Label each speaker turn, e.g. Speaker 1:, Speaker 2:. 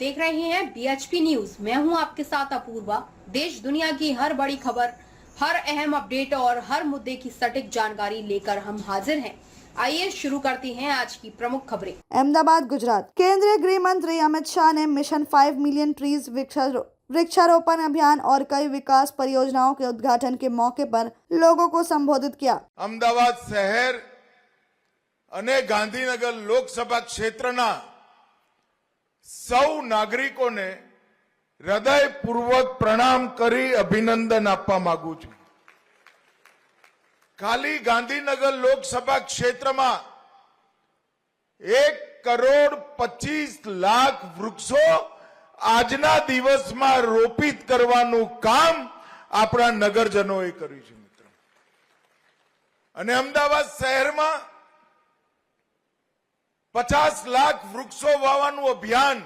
Speaker 1: देख रहे हैं BHP न्यूज। मैं हूं आपके साथ अपूर्वा। देश दुनिया की हर बड़ी खबर, हर अहम अपडेट और हर मुद्दे की सटीक जानकारी लेकर हम हाजिर हैं। आइए शुरू करते हैं आज की प्रमुख खबरें।
Speaker 2: अहमदाबाद, गुजरात। केंद्रीय गृह मंत्री अमित शाह ने मिशन 5 मिलियन ट्रीज वृक्षारोपण अभियान और कई विकास परियोजनाओं के उद्घाटन के मौके पर लोगों को संबोधित किया।
Speaker 3: अमदावाद शहर અને ગાંધીનગર લોકસભા ક્ષેત્રના સૌ નાગરિકોને હૃદયપૂર્વક પ્રણામ કરી અભિનંદન આપવા માંગુ છું। ખાલી ગાંધીનગર લોકસભા ક્ષેત્રમાં 1,25,00,000 વૃક્ષો આજના દિવસમાં રોપિત કરવાનું કામ આપણા નગરજનોએ કર્યું છે મિત્રો। અને અમદાવાદ શહેરમાં 50 લાખ વૃક્ષો વાવવાનું અભિયાન